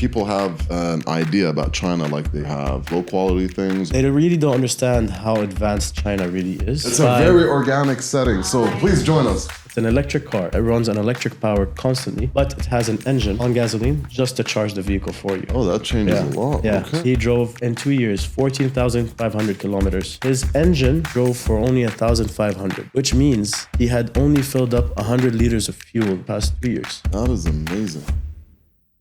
people have an idea about China, like they have low quality things. They really don't understand how advanced China really is. It's a very organic setting, so please join us. It's an electric car. It runs on electric power constantly, but it has an engine on gasoline just to charge the vehicle for you. Oh, that changes a lot. Yeah. Okay. He drove in 2 years 14,500 kilometers. His engine drove for only 1,500, which means he had only filled up 100 liters of fuel the past 3 years. That is amazing.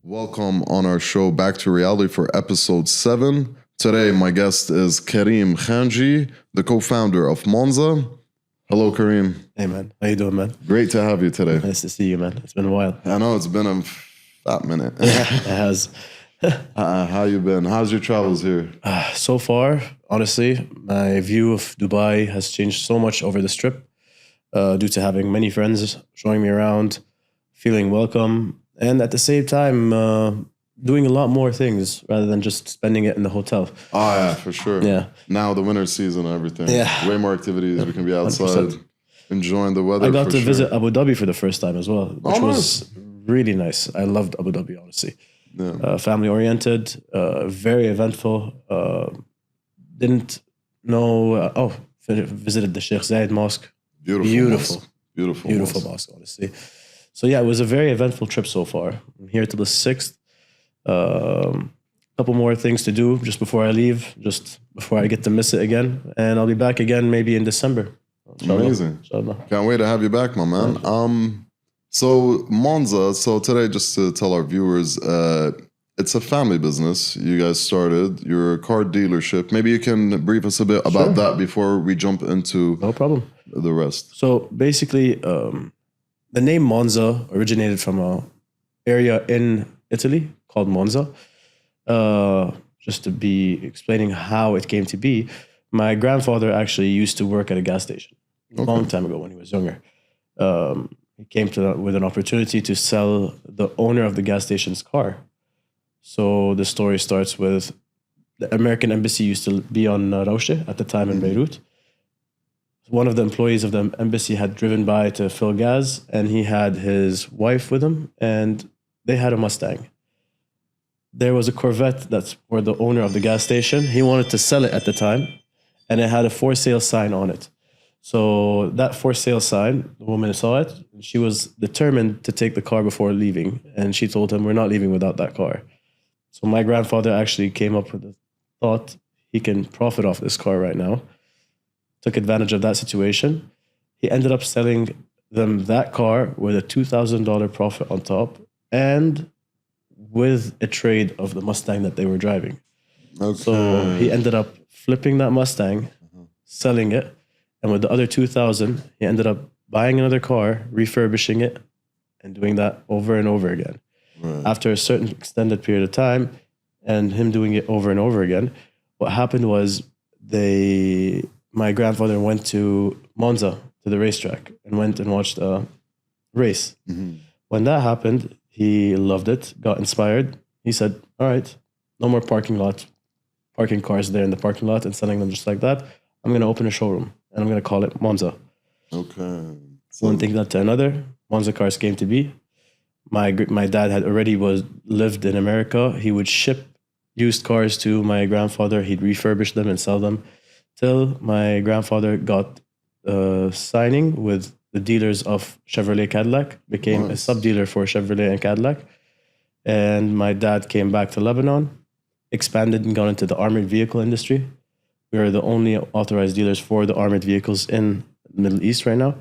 Welcome on our show Back to Reality for episode 7. Today, my guest is Karim Khanji, the co-founder of Monza. Hello, Karim. Hey, man. How you doing, man? Great to have you today. Nice to see you, man. It's been a while. I know it's been a fat minute. It has. How you been? How's your travels here? So far, honestly, my view of Dubai has changed so much over this trip due to having many friends showing me around, feeling welcome, and at the same time, doing a lot more things rather than just spending it in the hotel. Oh, yeah, for sure. Yeah. Now the winter season and everything. Yeah. Way more activities. We can be outside, 100%. enjoying the weather. I got to sure. visit Abu Dhabi for the first time as well, which Oh, was really nice. I loved Abu Dhabi, honestly. Yeah. Family oriented, very eventful. Didn't know. Visited the Sheikh Zayed Mosque. Beautiful. Beautiful mosque. mosque, honestly. So yeah, it was a very eventful trip so far. I'm here till the 6th. Couple more things to do just before I leave, just before I get to miss it again. And I'll be back again maybe in December. Inshallah. Amazing. Inshallah. Can't wait to have you back, my man. So Monza, so today, just to tell our viewers, it's a family business. You guys started, you're a car dealership. Maybe you can brief us a bit about that before we jump into No problem. the rest. So basically, the name Monza originated from an area in Italy called Monza. Just to be explaining how it came to be, my grandfather actually used to work at a gas station a long time ago when he was younger. He came with an opportunity to sell the owner of the gas station's car. So the story starts with the American embassy used to be on Raushe at the time in Beirut. One of the employees of the embassy had driven by to fill gas, and he had his wife with him, and they had a Mustang. There was a Corvette that's for the owner of the gas station. He wanted to sell it at the time, and it had a for sale sign on it. So that for sale sign, the woman saw it, and she was determined to take the car before leaving. And she told him, "We're not leaving without that car." So my grandfather actually came up with the thought he can profit off this car right now. Took advantage of that situation. He ended up selling them that car with a $2,000 profit on top and with a trade of the Mustang that they were driving. Okay. So he ended up flipping that Mustang, selling it, and with the other 2,000, he ended up buying another car, refurbishing it, and doing that over and over again. Right. After a certain extended period of time, and him doing it over and over again, what happened was my grandfather went to Monza, to the racetrack, and went and watched a race. Mhm. When that happened, he loved it, got inspired. He said, "All right, no more parking cars there in the parking lot and selling them just like that. I'm going to open a showroom, and I'm going to call it Monza." Okay. So, One thing led to another. Monza cars came to be. My dad had already lived in America. He would ship used cars to my grandfather. He'd refurbish them and sell them till my grandfather got signing with the dealers of Chevrolet Cadillac, became a sub-dealer for Chevrolet and Cadillac. And my dad came back to Lebanon, expanded and got into the armored vehicle industry. We are the only authorized dealers for the armored vehicles in the Middle East right now.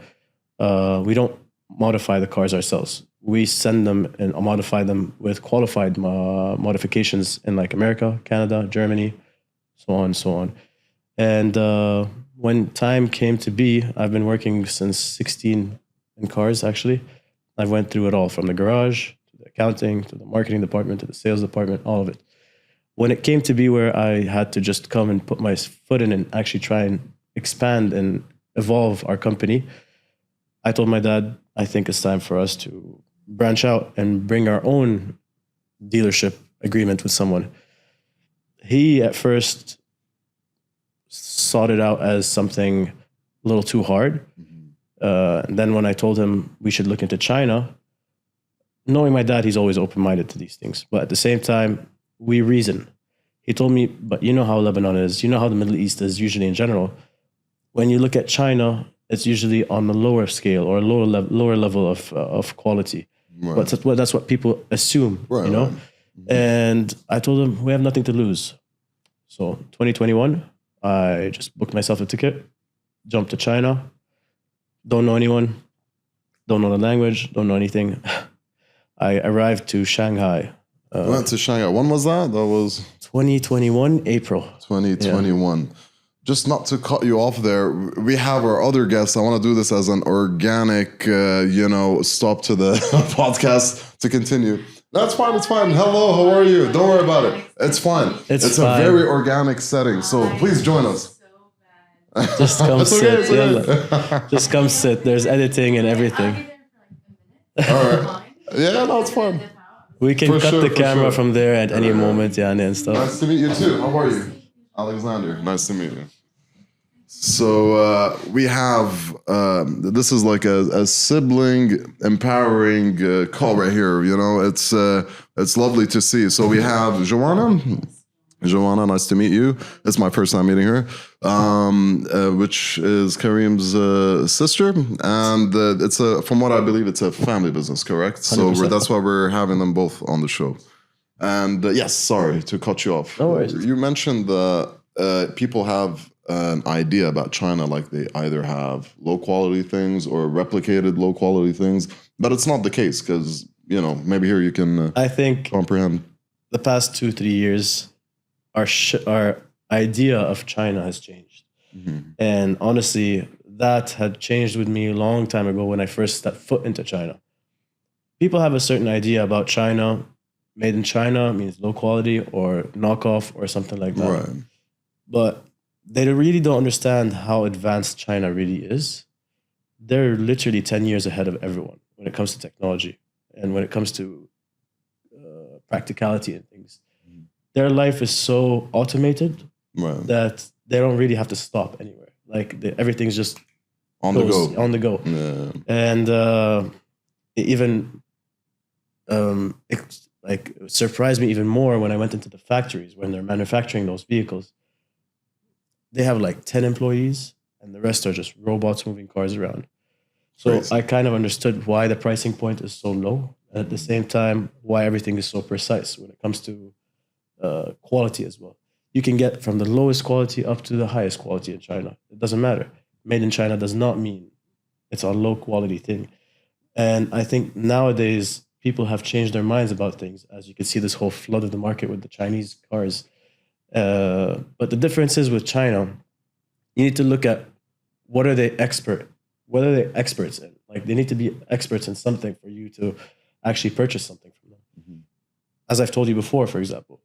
We don't modify the cars ourselves. We send them and modify them with qualified modifications in like America, Canada, Germany, so on and so on. And when time came to be, I've been working since 16 in cars, actually. I went through it all, from the garage, to the accounting, to the marketing department, to the sales department, all of it. When it came to be where I had to just come and put my foot in and actually try and expand and evolve our company, I told my dad, I think it's time for us to branch out and bring our own dealership agreement with someone. He at first sought it out as something a little too hard. And then when I told him we should look into China, knowing my dad, he's always open-minded to these things. But at the same time, we reason. He told me, but you know how Lebanon is, you know how the Middle East is usually in general. When you look at China, it's usually on the lower scale or lower level of quality. Right. But that's what people assume, Right, you know? right. And I told him, we have nothing to lose. So 2021, I just booked myself a ticket, jumped to China, don't know anyone, don't know the language, don't know anything. I arrived to Shanghai. Went to Shanghai. When was that? That was 2021, April. 2021. Yeah. Just not to cut you off there, we have our other guests. I want to do this as an organic, stop to the podcast to continue. That's fine. It's fine. Hello, how are you? Don't worry about it. It's fine. It's fine. A very organic setting. So please join us. Just come sit. Just come sit. There's editing and everything. All right. Yeah, no, it's fine. We can cut the camera from there at any moment, and stuff. Nice to meet you too. How are you? Alexander, nice to meet you. So we have, this is like a sibling empowering call right here. It's lovely to see. So we have Joanna. Joanna, nice to meet you. It's my first time meeting her, which is Karim's sister. And it's from what I believe, it's a family business, correct? 100%. So that's why we're having them both on the show. And yes, sorry to cut you off. No worries. You mentioned that people have an idea about China, like they either have low quality things or replicated low quality things, but it's not the case because, maybe here you can I think comprehend. The past 2-3 years, our idea of China has changed. Mm-hmm. And honestly, that had changed with me a long time ago when I first stepped foot into China. People have a certain idea about China. Made in China means low quality or knockoff or something like that. Right. But they really don't understand how advanced China really is. They're literally 10 years ahead of everyone when it comes to technology and when it comes to practicality and things. Their life is so automated that they don't really have to stop anywhere. Like everything's just on the go. On the go. Yeah. And it even it surprised me even more when I went into the factories when they're manufacturing those vehicles. They have like 10 employees and the rest are just robots moving cars around. So crazy. I kind of understood why the pricing point is so low. And at the same time, why everything is so precise when it comes to quality as well. You can get from the lowest quality up to the highest quality in China. It doesn't matter. Made in China does not mean it's a low quality thing. And I think nowadays people have changed their minds about things. As you can see, this whole flood of the market with the Chinese cars. But the difference is with China, you need to look at what are they experts in? Like they need to be experts in something for you to actually purchase something from them. Mm-hmm. As I've told you before, for example,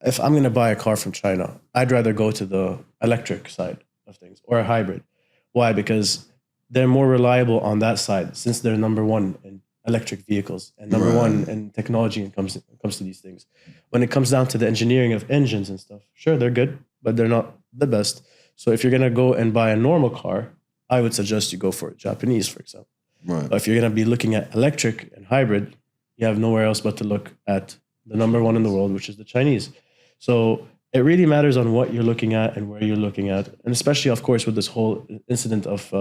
if I'm going to buy a car from China, I'd rather go to the electric side of things or a hybrid. Why? Because they're more reliable on that side since they're number one in electric vehicles and number one in technology when it comes to these things. When it comes down to the engineering of engines and stuff, sure, they're good, but they're not the best. So if you're going to go and buy a normal car, I would suggest you go for a Japanese, for example. Right. But if you're going to be looking at electric and hybrid, you have nowhere else but to look at the number one in the world, which is the Chinese. So it really matters on what you're looking at and where you're looking at. And especially, of course, with this whole incident of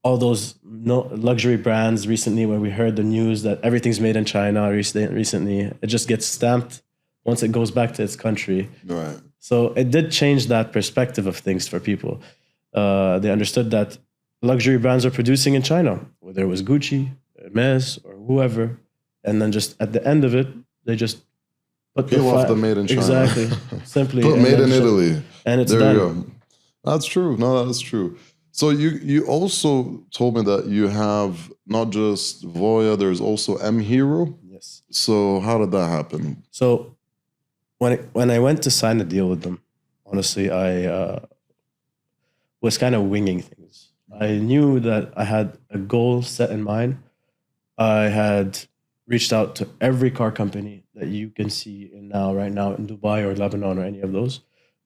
all those luxury brands recently where we heard the news that everything's made in China recently. It just gets stamped once it goes back to its country. Right. So it did change that perspective of things for people. They understood that luxury brands are producing in China, whether it was Gucci, Hermes, or whoever. And then just at the end of it, they just peel off the made in China. Exactly. Simply. Put made in Italy. And it's there done. You go. That's true. No, that's true. So you also told me that you have not just Voyah, there's also M-Hero. Yes. So how did that happen? So when I went to sign the deal with them, honestly, I was kind of winging things. I knew that I had a goal set in mind. I had reached out to every car company that you can see right now in Dubai or Lebanon or any of those.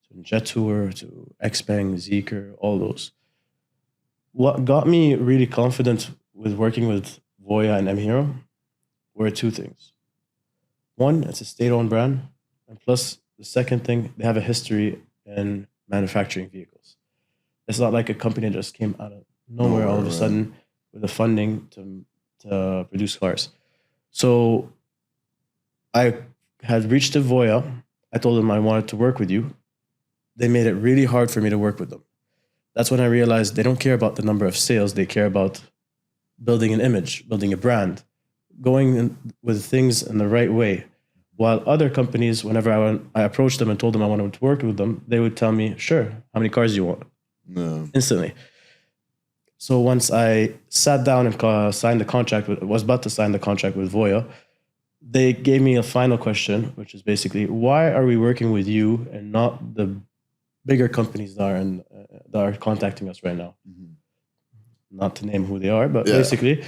So Jetour to Xpeng, Zeekr, all those. What got me really confident with working with Voyah and M-Hero were two things. One, it's a state-owned brand, and plus the second thing, they have a history in manufacturing vehicles. It's not like a company that just came out of nowhere all of a sudden with the funding to produce cars. So I had reached to Voyah. I told them I wanted to work with you. They made it really hard for me to work with them. That's when I realized they don't care about the number of sales. They care about building an image, building a brand, going with things in the right way. While other companies, whenever I approached them and told them I wanted to work with them, they would tell me, sure, how many cars do you want? No. Instantly. So once I sat down and signed the contract, was about to sign the contract with Voyah, they gave me a final question, which is basically, why are we working with you and not the bigger companies that are contacting us right now? Mm-hmm. Not to name who they are, but basically,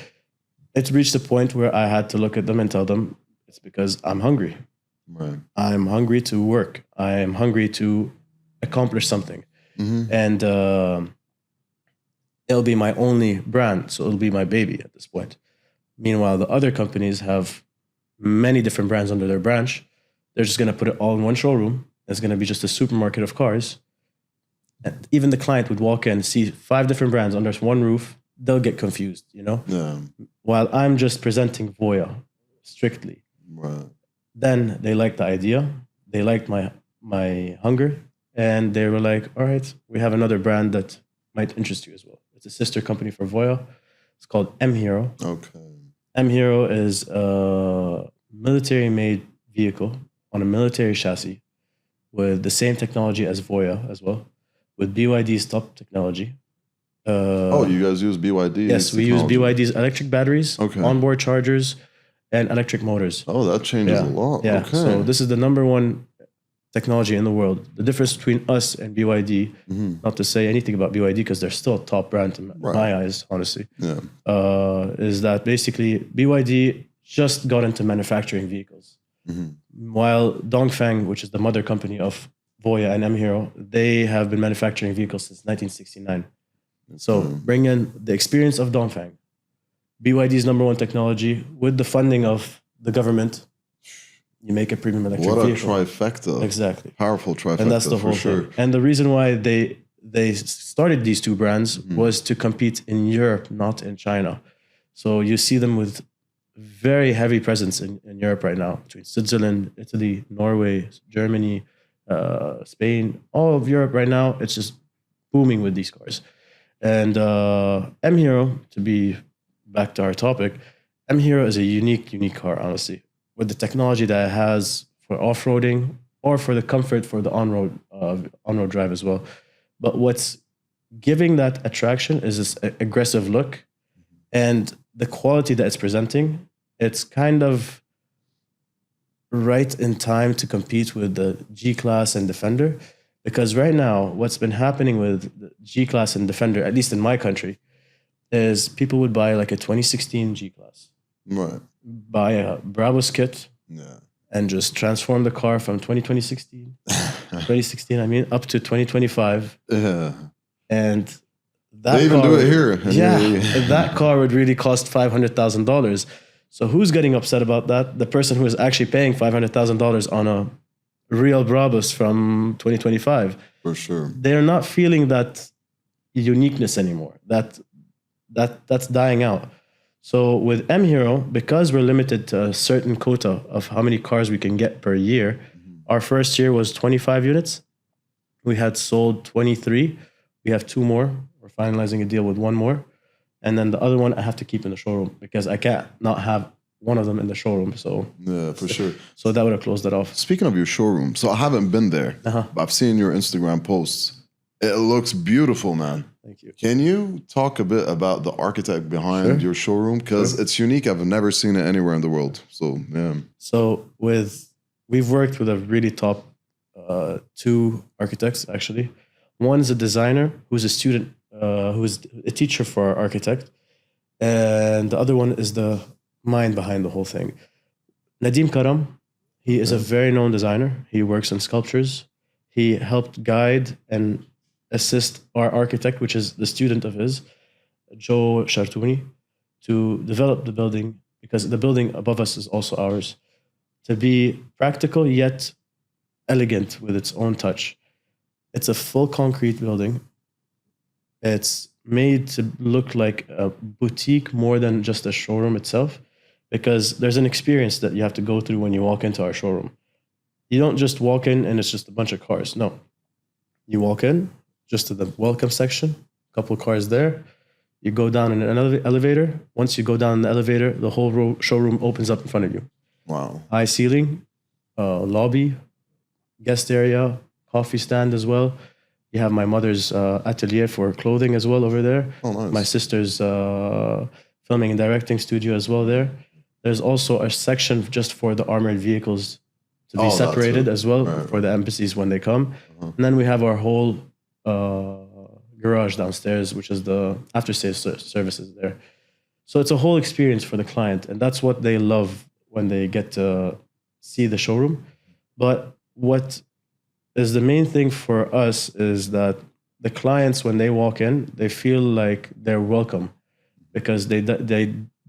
it's reached a point where I had to look at them and tell them, it's because I'm hungry. Right. I'm hungry to work. I am hungry to accomplish something. Mm-hmm. And it'll be my only brand, so it'll be my baby at this point. Meanwhile, the other companies have many different brands under their branch. They're just going to put it all in one showroom. It's going to be just a supermarket of cars. And even the client would walk in, see 5 different brands under one roof. They'll get confused, you know? Yeah. While I'm just presenting Voyah strictly. Right. Then they liked the idea. They liked my hunger. And they were like, all right, we have another brand that might interest you as well. It's a sister company for Voyah. It's called M-Hero. Okay. M-Hero is a military-made vehicle on a military chassis with the same technology as Voyah as well, with BYD's top technology. You guys use BYD? Yes, we use BYD's electric batteries, onboard chargers, and electric motors. Oh, that changes a lot. Yeah, okay. So this is the number one technology in the world. The difference between us and BYD, not to say anything about BYD because they're still a top brand in my eyes, honestly, is that basically BYD just got into manufacturing vehicles. While Dongfeng, which is the mother company of Voyah and M-Hero, they have been manufacturing vehicles since 1969. So bring in the experience of Dongfeng, BYD's number one technology with the funding of the government. You make a premium electric vehicle. What a trifecta. Exactly. Powerful trifecta. And that's the whole thing. And the reason why they started these two brands was to compete in Europe, not in China. So you see them with very heavy presence in Europe right now, between Switzerland, Italy, Norway, Germany, Spain, all of Europe right now. It's just booming with these cars. And M-Hero, to be back to our topic, M-Hero is a unique car, honestly, with the technology that it has for off-roading or for the comfort for the on-road drive as well. But what's giving that attraction is this aggressive look and the quality that it's presenting. It's kind of right in time to compete with the G-Class and Defender, because right now what's been happening with the G-Class and Defender, at least in my country, is people would buy like a 2016 G-Class. Right. Buy a Brabus kit and just transform the car from 2016, up to 2025. Yeah. And that they even do it here. That car would really cost $500,000. So who's getting upset about that? The person who is actually paying $500,000 on a real Brabus from 2025. For sure. They're not feeling that uniqueness anymore. That's dying out. So with M-Hero, because we're limited to a certain quota of how many cars we can get per year, our first year was 25 units. We had sold 23. We have 2 more. We're finalizing a deal with 1 more. And then the other one I have to keep in the showroom because I can't not have one of them in the showroom. So yeah, for sure. So that would have closed that off. Speaking of your showroom, so I haven't been there, but I've seen your Instagram posts. It looks beautiful, man. Thank you. Can you talk a bit about the architect behind your showroom? Because it's unique. I've never seen it anywhere in the world. So, yeah. So we've worked with a really top 2 architects, actually. One's a designer who's a student, who's a teacher for our architect. And the other one is the mind behind the whole thing. Nadim Karam, he is a very known designer. He works on sculptures. He helped guide and assist our architect, which is the student of his, Joe Shartouni, to develop the building because the building above us is also ours, to be practical yet elegant with its own touch. It's a full concrete building. It's made to look like a boutique more than just a showroom itself, because there's an experience that you have to go through when you walk into our showroom. You don't just walk in and it's just a bunch of cars. No. You walk in just to the welcome section, a couple of cars there. You go down in an elevator. Once you go down in the elevator, the whole showroom opens up in front of you. Wow. High ceiling, lobby, guest area, coffee stand as well. You have my mother's atelier for clothing as well over there. Oh, nice. My sister's filming and directing studio as well there. There's also a section just for the armored vehicles to be separated as well for the embassies when they come. And then we have our whole garage downstairs, which is the after-sales services there. So it's a whole experience for the client, and that's what they love when they get to see the showroom. But what is the main thing for us is that the clients, when they walk in, they feel like they're welcome, because they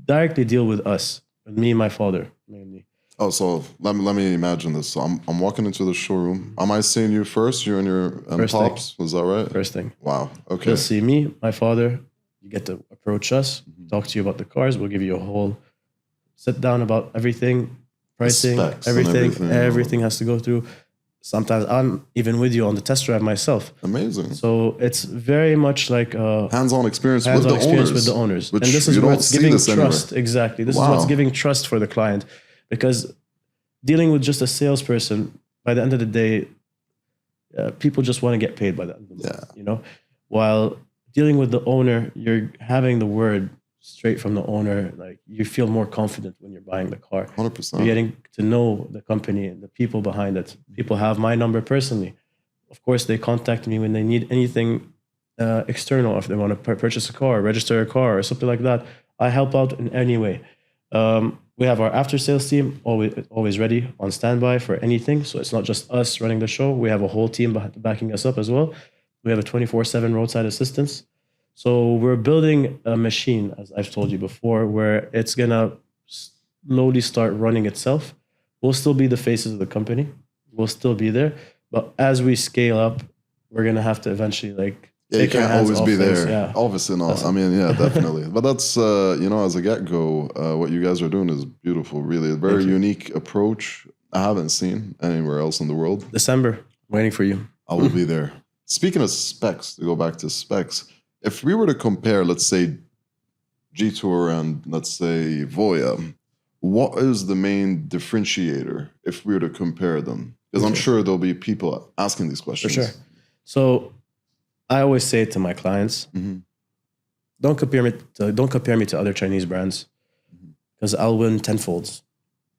directly deal with us, with me and my father mainly. Oh, so let me imagine this. So I'm walking into the showroom. Am I seeing you first? You and your pops? Was that right? First thing. Wow. Okay. You'll see me, my father. You get to approach us, talk to you about the cars. We'll give you a whole sit down about everything, pricing, everything has to go through. Sometimes I'm even with you on the test drive myself. Amazing. So it's very much like a hands-on experience with the owners. And this is what's giving trust. Anywhere. Exactly. This is what's giving trust for the client. Because dealing with just a salesperson, by the end of the day, people just want to get paid by the end of the month, you know? While dealing with the owner, you're having the word straight from the owner. Like, you feel more confident when you're buying the car. 100%. You're getting to know the company and the people behind it. People have my number personally. Of course, they contact me when they need anything external. If they want to purchase a car, register a car, or something like that, I help out in any way. We have our after sales team always ready on standby for anything. So it's not just us running the show. We have a whole team backing us up as well. We have a 24/7 roadside assistance. So we're building a machine, as I've told you before, where it's going to slowly start running itself. We'll still be the faces of the company. We'll still be there. But as we scale up, we're going to have to eventually you can't always be there. Yeah. Obviously not. I mean, yeah, definitely. But that's, as a get-go, what you guys are doing is beautiful, really. A very unique approach I haven't seen anywhere else in the world. December, waiting for you. I will be there. Speaking of specs, to go back to specs, if we were to compare, let's say, G-Tour and, let's say, Voyah, what is the main differentiator if we were to compare them? Because I'm sure there'll be people asking these questions. For sure. So I always say to my clients, don't compare me to other Chinese brands, because I'll win tenfolds.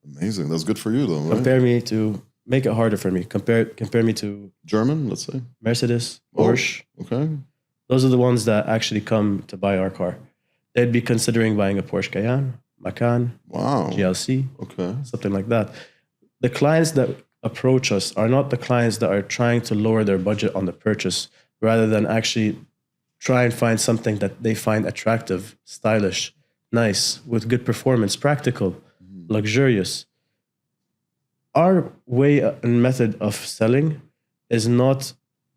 Amazing. That's good for you, though, right? Make it harder for me. Compare me to German, let's say. Mercedes, Porsche. Okay. Those are the ones that actually come to buy our car. They'd be considering buying a Porsche Cayenne, Macan, GLC, something like that. The clients that approach us are not the clients that are trying to lower their budget on the purchase, rather than actually try and find something that they find attractive, stylish, nice, with good performance, practical, luxurious. Our way and method of selling is not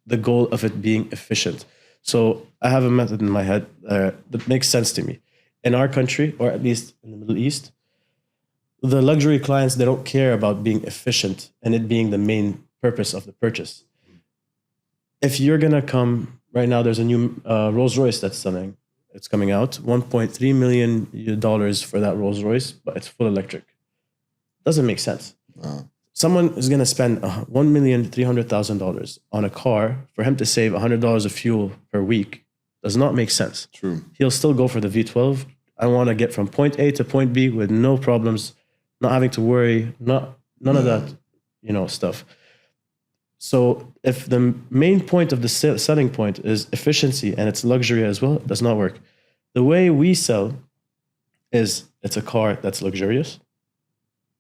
the goal of it being efficient. So I have a method in my head that makes sense to me. In our country, or at least in the Middle East, the luxury clients, they don't care about being efficient and it being the main purpose of the purchase. If you're going to come, right now there's a new Rolls Royce that's selling. It's coming out, $1.3 million for that Rolls Royce, but it's full electric. Doesn't make sense. Someone is going to spend $1,300,000 on a car for him to save $100 of fuel per week. Does not make sense. True. He'll still go for the V12. I want to get from point A to point B with no problems, not having to worry, none of that, stuff. So if the main point of the selling point is efficiency and it's luxury as well, it does not work. The way we sell is it's a car that's luxurious,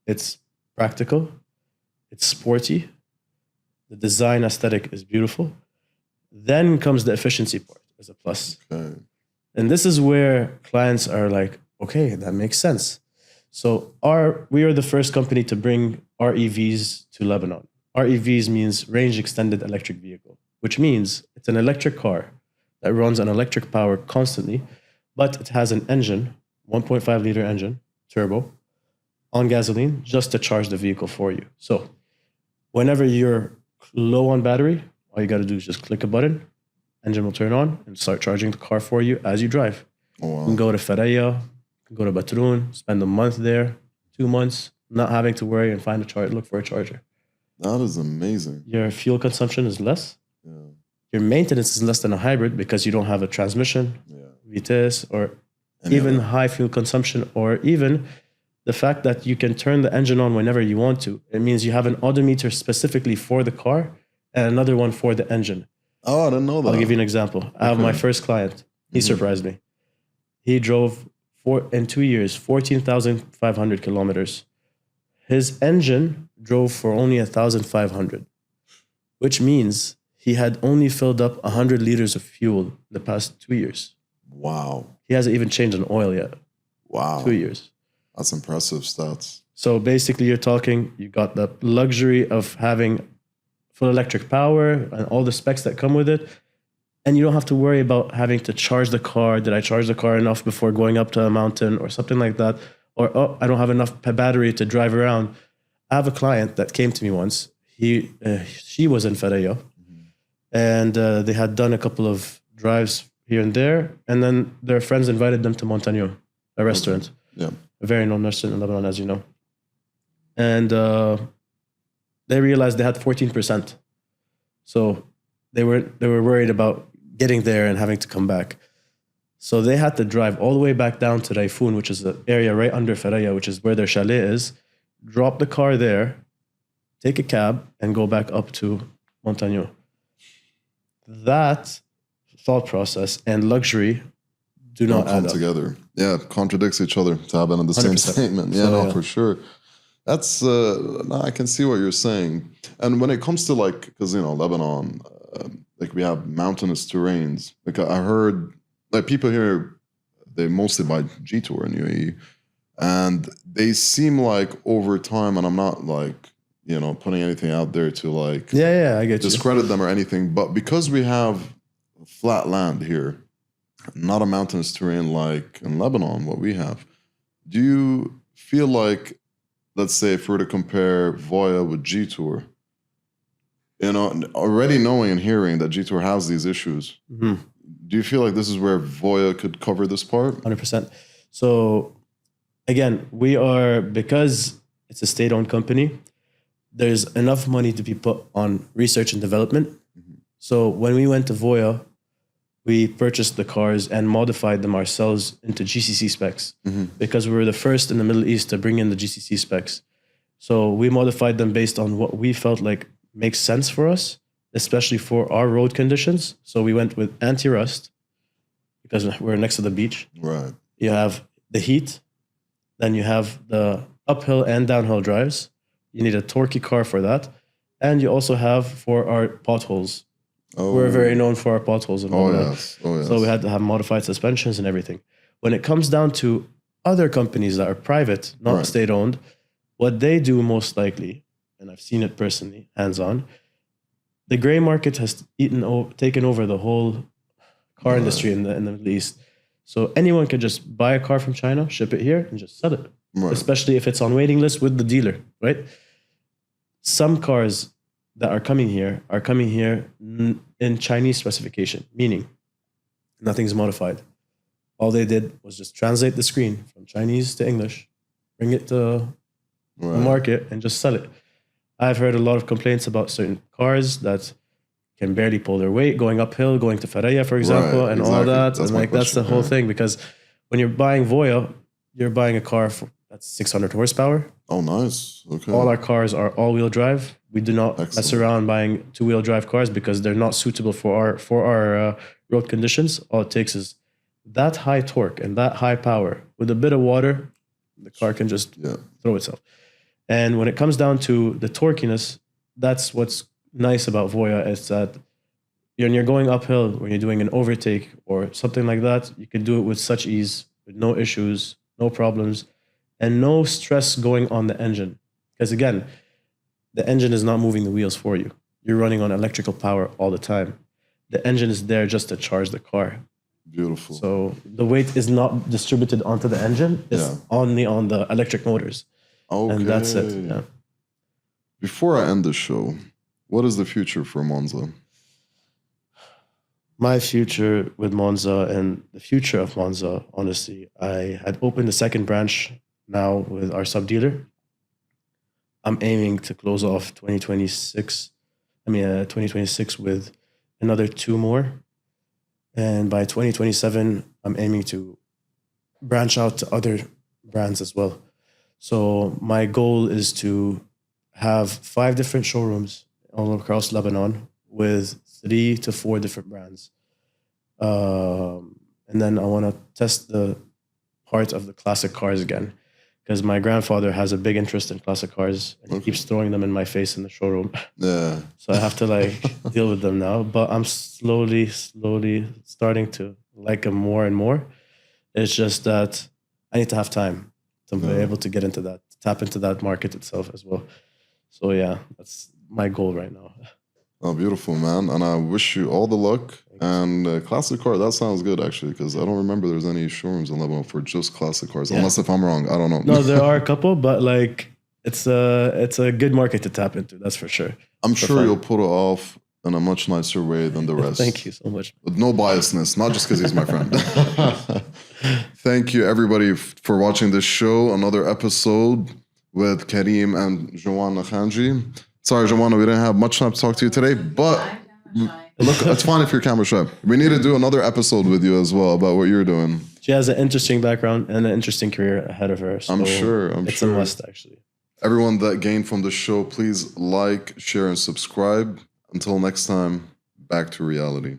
it's practical, it's sporty, the design aesthetic is beautiful. Then comes the efficiency part as a plus. Okay. And this is where clients are like, okay, that makes sense. So we are the first company to bring REVs to Lebanon. REVs means range extended electric vehicle, which means it's an electric car that runs on electric power constantly, but it has an engine, 1.5 liter engine, turbo, on gasoline, just to charge the vehicle for you. So whenever you're low on battery, all you got to do is just click a button, engine will turn on and start charging the car for you as you drive. Oh, wow. You can go to Faraya, go to Batroun, spend a month there, 2 months, not having to worry and look for a charger. That is amazing. Your fuel consumption is less. Yeah. Your maintenance is less than a hybrid because you don't have a transmission, Vitesse, or even high fuel consumption, or even the fact that you can turn the engine on whenever you want to. It means you have an odometer specifically for the car and another one for the engine. Oh, I didn't know that. I'll give you an example. I have my first client. He surprised me. He drove in 2 years, 14,500 kilometers. His engine drove for only 1,500, which means he had only filled up 100 liters of fuel in the past 2 years. Wow. He hasn't even changed an oil yet. Wow. 2 years. That's impressive stats. So basically you're talking, you got the luxury of having full electric power and all the specs that come with it. And you don't have to worry about having to charge the car. Did I charge the car enough before going up to a mountain or something like that? Or, oh, I don't have enough battery to drive around. I have a client that came to me once. She was in Faraya, and they had done a couple of drives here and there. And then their friends invited them to Montagnon, a restaurant. Yeah. A very known restaurant in Lebanon, as you know. And they realized they had 14%. So they were worried about getting there and having to come back. So they had to drive all the way back down to Raifoun, which is the area right under Faraya, which is where their chalet is, drop the car there, take a cab, and go back up to Montagnon. That thought process and luxury do not come add up. together. Yeah, contradicts each other to have it in the same 100%. statement. Yeah, So, for sure. That's I can see what you're saying. And when it comes to because Lebanon, we have mountainous terrains. Like I heard, people here, they mostly buy G-Tour in UAE, and they seem like over time, and I'm not putting anything out there to I get you. discredit them or anything, but because we have flat land here, not a mountainous terrain like in Lebanon, what we have, do you feel like, let's say if we were to compare Voyah with G-Tour, already knowing and hearing that G-Tour has these issues, do you feel like this is where Voyah could cover this part? 100%. So again, because it's a state-owned company, there's enough money to be put on research and development. So when we went to Voyah, we purchased the cars and modified them ourselves into GCC specs because we were the first in the Middle East to bring in the GCC specs. So we modified them based on what we felt like makes sense for us, especially for our road conditions. So we went with anti-rust because we're next to the beach. Right. You have the heat, then you have the uphill and downhill drives. You need a torquey car for that. And you also have for our potholes. Oh. We're very known for our potholes. And all that. So we had to have modified suspensions and everything. When it comes down to other companies that are private, not state-owned, what they do most likely, and I've seen it personally, hands-on, the gray market has taken over the whole car industry in the Middle East. So anyone can just buy a car from China, ship it here, and just sell it. Right. Especially if it's on waiting list with the dealer, right? Some cars that are coming here in Chinese specification, meaning nothing's modified. All they did was just translate the screen from Chinese to English, bring it to the market, and just sell it. I've heard a lot of complaints about certain cars that can barely pull their weight, going uphill, going to Faraya, for example, and all that. That's the whole thing, because when you're buying Voyah, you're buying a car that's 600 horsepower. Oh, nice. Okay. All our cars are all-wheel drive. We do not mess around buying two-wheel drive cars because they're not suitable for our road conditions. All it takes is that high torque and that high power. With a bit of water, the car can just throw itself. And when it comes down to the torquiness, that's what's nice about Voyah, is that when you're going uphill, when you're doing an overtake or something like that, you can do it with such ease, with no issues, no problems. and no stress going on the engine. Because again, the engine is not moving the wheels for you. You're running on electrical power all the time. The engine is there just to charge the car. Beautiful. So the weight is not distributed onto the engine. It's only on the electric motors. Okay. And that's it. Yeah. Before I end the show, what is the future for Monza? My future with Monza and the future of Monza, honestly, I had opened a second branch now with our sub-dealer. I'm aiming to close off 2026 with another 2 more. And by 2027, I'm aiming to branch out to other brands as well. So my goal is to have 5 different showrooms all across Lebanon with 3 to 4 different brands. And then I want to test the part of the classic cars again, because my grandfather has a big interest in classic cars and he keeps throwing them in my face in the showroom. Yeah. So I have to deal with them now, but I'm slowly starting to like them more and more. It's just that I need to have time to be able to get into that, tap into that market itself as well. So yeah, that's my goal right now. Oh, beautiful, man. And I wish you all the luck. And classic car, that sounds good, actually, because I don't remember there's any showrooms in Lebanon for just classic cars. Yeah. Unless if I'm wrong, I don't know. No, there are a couple, but it's a good market to tap into, that's for sure. I'm sure you'll pull it off in a much nicer way than the rest. Thank you so much. With no biasness, not just because he's my friend. Thank you, everybody, for watching this show. Another episode with Karim and Joanna Khanji. Sorry, Joanna, we didn't have much time to talk to you today, but look, it's fine if you're camera shy. We need to do another episode with you as well about what you're doing. She has an interesting background and an interesting career ahead of her. So I'm sure. It's a must, actually. Everyone that gained from the show, please like, share, and subscribe. Until next time, back to reality.